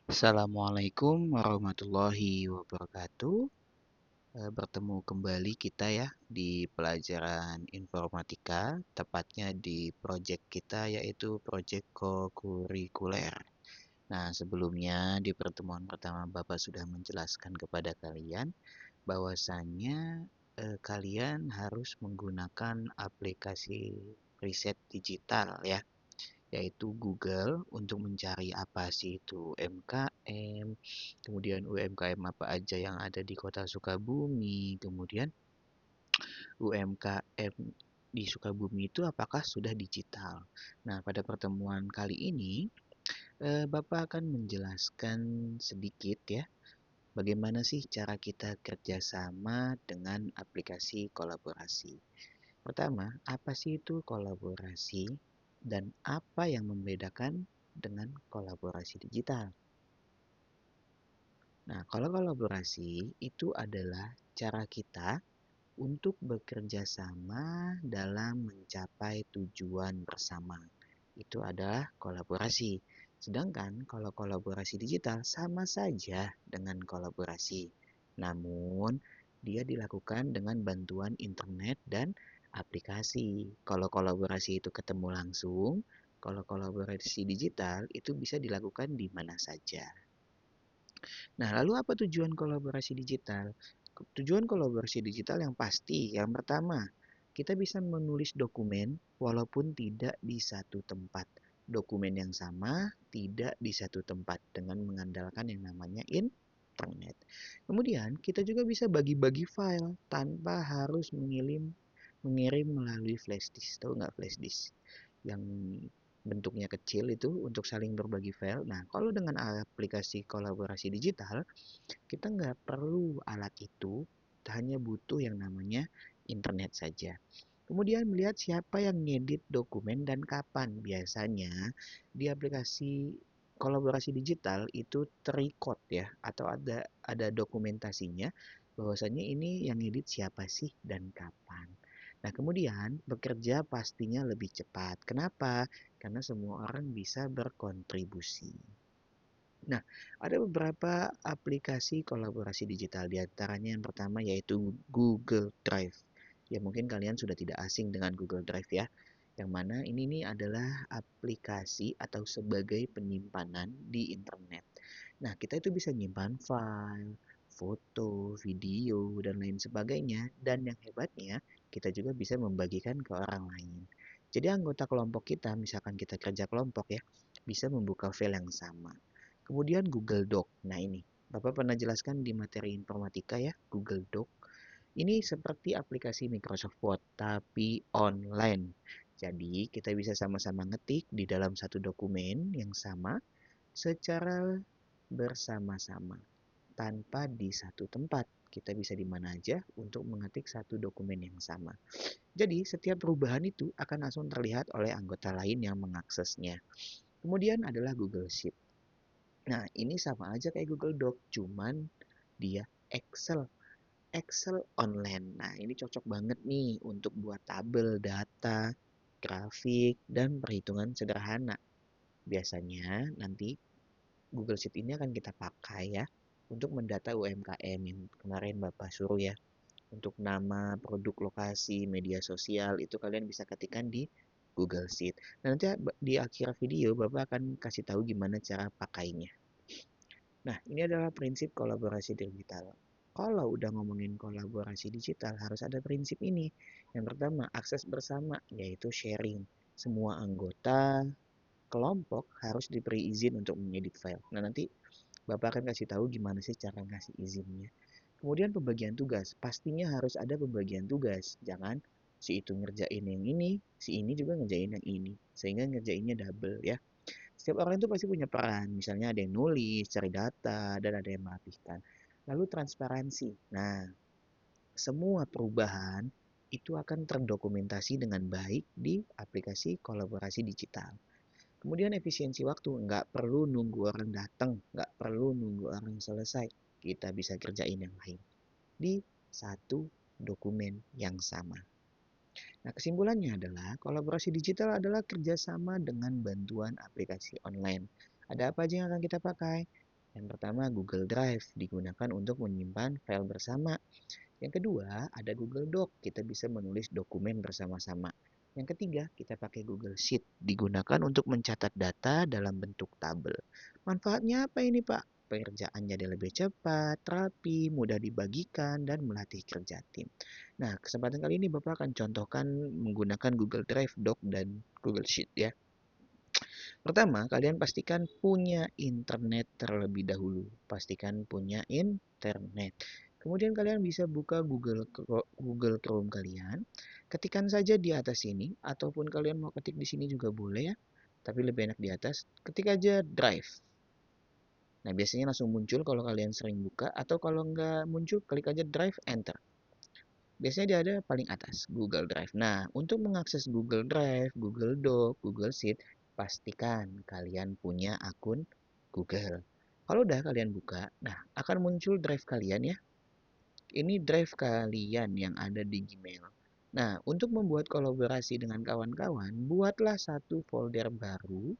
Assalamualaikum warahmatullahi wabarakatuh. Bertemu kembali kita ya di pelajaran informatika, tepatnya di proyek kita yaitu proyek kokurikuler. Nah, sebelumnya di pertemuan pertama Bapak sudah menjelaskan kepada kalian bahwasannya kalian harus menggunakan aplikasi riset digital ya, yaitu Google untuk mencari apa sih itu UMKM, kemudian UMKM apa aja yang ada di Kota Sukabumi, kemudian UMKM di Sukabumi itu apakah sudah digital. Nah, pada pertemuan kali ini Bapak akan menjelaskan sedikit ya, bagaimana sih cara kita kerjasama dengan aplikasi kolaborasi. Pertama, apa sih itu kolaborasi dan apa yang membedakan dengan kolaborasi digital? Nah, kalau kolaborasi itu adalah cara kita untuk bekerja sama dalam mencapai tujuan bersama. Itu adalah kolaborasi. Sedangkan kalau kolaborasi digital sama saja dengan kolaborasi. Namun, dia dilakukan dengan bantuan internet dan aplikasi. Kalau kolaborasi itu ketemu langsung, kalau kolaborasi digital itu bisa dilakukan di mana saja. Nah, lalu apa tujuan kolaborasi digital? Tujuan kolaborasi digital yang pasti, yang pertama, kita bisa menulis dokumen walaupun tidak di satu tempat. Dokumen yang sama tidak di satu tempat dengan mengandalkan yang namanya internet. Kemudian, kita juga bisa bagi-bagi file tanpa harus mengirim melalui flash disk. Tahu nggak flash disk? Yang bentuknya kecil itu untuk saling berbagi file. Nah, kalau dengan aplikasi kolaborasi digital, kita nggak perlu alat itu, kita hanya butuh yang namanya internet saja. Kemudian melihat siapa yang ngedit dokumen dan kapan. Biasanya di aplikasi kolaborasi digital itu terrecord ya, atau ada dokumentasinya bahwasanya ini yang ngedit siapa sih dan kapan. Nah, kemudian bekerja pastinya lebih cepat. Kenapa? Karena semua orang bisa berkontribusi. Nah, ada beberapa aplikasi kolaborasi digital, di antaranya yang pertama yaitu Google Drive. Ya, mungkin kalian sudah tidak asing dengan Google Drive ya. Yang mana ini nih adalah aplikasi atau sebagai penyimpanan di internet. Nah, kita itu bisa nyimpan file, foto, video, dan lain sebagainya. Dan yang hebatnya, kita juga bisa membagikan ke orang lain. Jadi anggota kelompok kita, misalkan kita kerja kelompok ya, bisa membuka file yang sama. Kemudian Google Doc. Nah ini, Bapak pernah jelaskan di materi informatika ya, Google Doc. Ini seperti aplikasi Microsoft Word, tapi online. Jadi kita bisa sama-sama ngetik di dalam satu dokumen yang sama secara bersama-sama tanpa di satu tempat. Kita bisa di mana aja untuk mengetik satu dokumen yang sama. Jadi setiap perubahan itu akan langsung terlihat oleh anggota lain yang mengaksesnya. Kemudian adalah Google Sheet. Nah, ini sama aja kayak Google Doc, cuman dia Excel. Excel online. Nah, ini cocok banget nih untuk buat tabel data, grafik, dan perhitungan sederhana. Biasanya nanti Google Sheet ini akan kita pakai ya untuk mendata UMKM yang kemarin Bapak suruh ya. Untuk nama, produk, lokasi, media sosial itu kalian bisa ketikkan di Google Sheet. Nah, nanti di akhir video Bapak akan kasih tahu gimana cara pakainya. Nah, ini adalah prinsip kolaborasi digital. Kalau udah ngomongin kolaborasi digital, harus ada prinsip ini. Yang pertama, akses bersama, yaitu sharing. Semua anggota kelompok harus diberi izin untuk mengedit file. Nah, nanti Bapak akan kasih tahu gimana sih cara ngasih izinnya. Kemudian pembagian tugas. Pastinya harus ada pembagian tugas. Jangan si itu ngerjain yang ini, si ini juga ngerjain yang ini. Sehingga ngerjainnya double ya. Setiap orang itu pasti punya peran, misalnya ada yang nulis, cari data, dan ada yang melatihkan. Lalu transparansi. Nah, semua perubahan itu akan terdokumentasi dengan baik di aplikasi kolaborasi digital. Kemudian efisiensi waktu, nggak perlu nunggu orang datang, nggak perlu nunggu orang selesai. Kita bisa kerjain yang lain di satu dokumen yang sama. Nah, kesimpulannya adalah kolaborasi digital adalah kerjasama dengan bantuan aplikasi online. Ada apa aja yang akan kita pakai? Yang pertama, Google Drive digunakan untuk menyimpan file bersama. Yang kedua, ada Google Doc. Kita bisa menulis dokumen bersama-sama. Yang ketiga, kita pakai Google Sheet. Digunakan untuk mencatat data dalam bentuk tabel. Manfaatnya apa ini, Pak? Pekerjaan jadi lebih cepat, rapi, mudah dibagikan, dan melatih kerja tim. Nah, kesempatan kali ini Bapak akan contohkan menggunakan Google Drive, Doc, dan Google Sheet ya. Pertama, kalian pastikan punya internet terlebih dahulu. Pastikan punya internet. Kemudian kalian bisa buka Google Chrome kalian. Ketikkan saja di atas sini, ataupun kalian mau ketik di sini juga boleh ya. Tapi lebih enak di atas. Ketik aja Drive. Nah, biasanya langsung muncul kalau kalian sering buka, atau kalau nggak muncul, klik aja Drive, Enter. Biasanya dia ada paling atas, Google Drive. Nah, untuk mengakses Google Drive, Google Doc, Google Sheet, pastikan kalian punya akun Google. Kalau udah kalian buka, nah akan muncul drive kalian ya. Ini drive kalian yang ada di Gmail. Nah, untuk membuat kolaborasi dengan kawan-kawan, buatlah satu folder baru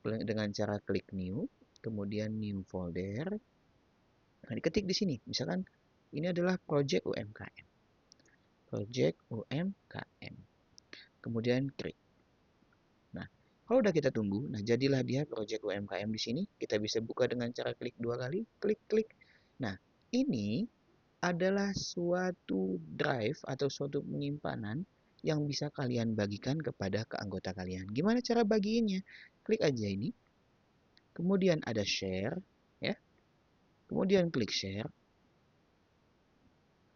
dengan cara klik new, kemudian new folder. Nah, diketik di sini, misalkan ini adalah project UMKM. Project UMKM. Kemudian klik. Nah, kalau udah kita tunggu, nah jadilah dia project UMKM di sini. Kita bisa buka dengan cara klik dua kali, klik, klik. Nah, ini adalah suatu drive atau suatu penyimpanan yang bisa kalian bagikan kepada anggota kalian. Gimana cara bagiinnya? Klik aja ini, kemudian ada share, ya. Kemudian klik share,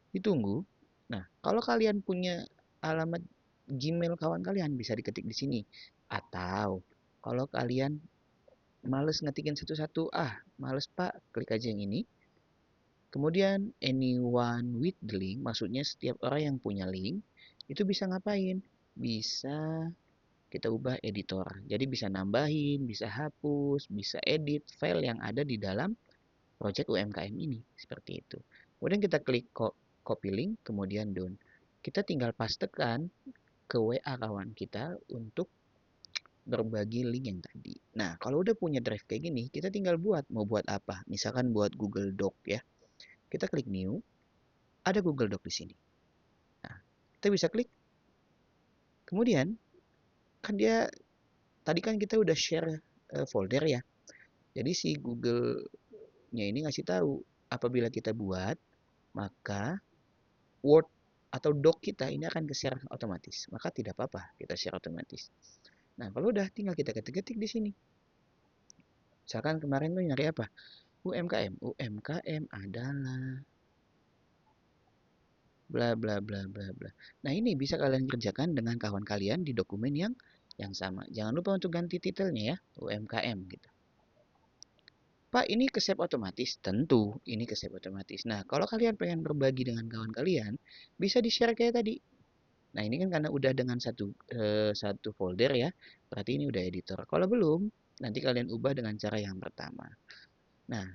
ditunggu. Nah, kalau kalian punya alamat Gmail kawan kalian bisa diketik di sini. Atau kalau kalian males ngetikin satu-satu, males Pak, klik aja yang ini. Kemudian anyone with the link, maksudnya setiap orang yang punya link, itu bisa ngapain? Bisa kita ubah editor. Jadi bisa nambahin, bisa hapus, bisa edit file yang ada di dalam project UMKM ini. Seperti itu. Kemudian kita klik copy link, kemudian done. Kita tinggal pastekan ke WA kawan kita untuk berbagi link yang tadi. Nah, kalau udah punya drive kayak gini, kita tinggal mau buat apa? Misalkan buat Google Doc ya. Kita klik new, ada Google Doc di sini. Nah, kita bisa klik. Kemudian, kan dia tadi kan kita udah share folder ya. Jadi si Google-nya ini ngasih tahu apabila kita buat, maka Word atau Doc kita ini akan ke-share otomatis. Maka tidak apa-apa kita share otomatis. Nah, kalau udah tinggal kita ketik-ketik di sini. Misalkan kemarin tuh nyari apa? UMKM. UMKM adalah bla bla bla bla bla. Nah, ini bisa kalian kerjakan dengan kawan kalian di dokumen yang sama. Jangan lupa untuk ganti titelnya ya, UMKM gitu. Pak, ini ke save otomatis? Tentu, ini ke save otomatis. Nah, kalau kalian pengen berbagi dengan kawan kalian, bisa di-share kayak tadi. Nah, ini kan karena udah dengan satu folder ya, berarti ini udah editor. Kalau belum, nanti kalian ubah dengan cara yang pertama. Nah,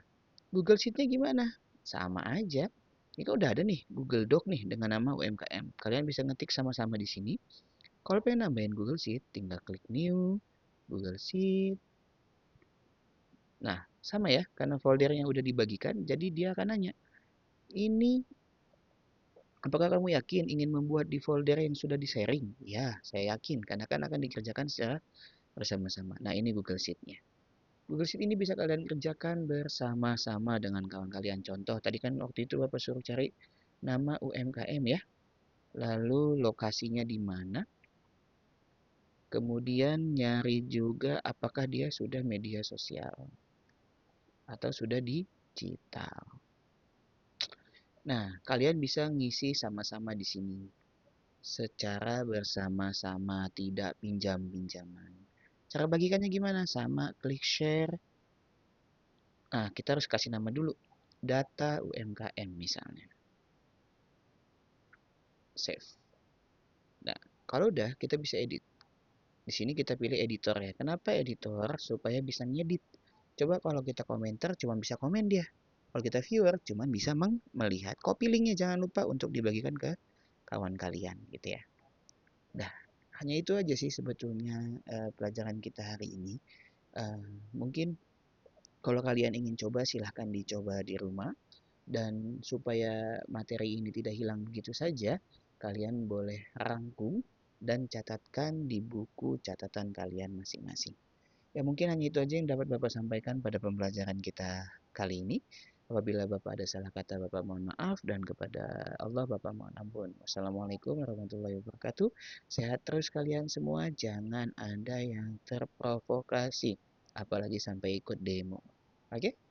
Google Sheet-nya gimana? Sama aja. Ini kan udah ada nih Google Doc nih dengan nama UMKM. Kalian bisa ngetik sama-sama di sini. Kalau pengen nambahin Google Sheet, tinggal klik New, Google Sheet. Nah, sama ya, karena foldernya udah dibagikan, jadi dia akan nanya, ini apakah kamu yakin ingin membuat di folder yang sudah di-sharing? Ya, saya yakin, karena kan akan dikerjakan secara bersama-sama. Nah, ini Google Sheet-nya. Google Sheet ini bisa kalian kerjakan bersama-sama dengan kawan kalian. Contoh, tadi kan waktu itu Bapak suruh cari nama UMKM ya. Lalu lokasinya di mana. Kemudian nyari juga apakah dia sudah media sosial atau sudah digital. Nah, kalian bisa ngisi sama-sama di sini secara bersama-sama, tidak pinjam-pinjaman. Cara bagikannya gimana? Sama, klik share. Nah, kita harus kasih nama dulu. Data UMKM misalnya. Save. Nah, kalau udah kita bisa edit. Di sini kita pilih editor ya. Kenapa editor? Supaya bisa ngedit. Coba kalau kita komentar cuma bisa komen dia. Kalau kita viewer cuma bisa melihat. Copy linknya jangan lupa untuk dibagikan ke kawan kalian gitu ya. Nah, hanya itu aja sih sebetulnya pelajaran kita hari ini. Mungkin Kalau kalian ingin coba, silahkan dicoba di rumah. Dan supaya materi ini tidak hilang begitu saja, kalian boleh rangkum dan catatkan di buku catatan kalian masing-masing. Ya mungkin hanya itu aja yang dapat Bapak sampaikan pada pembelajaran kita kali ini. Apabila Bapak ada salah kata, Bapak mohon maaf, dan kepada Allah Bapak mohon ampun. Wassalamualaikum warahmatullahi wabarakatuh. Sehat terus kalian semua, jangan ada yang terprovokasi, apalagi sampai ikut demo. Oke?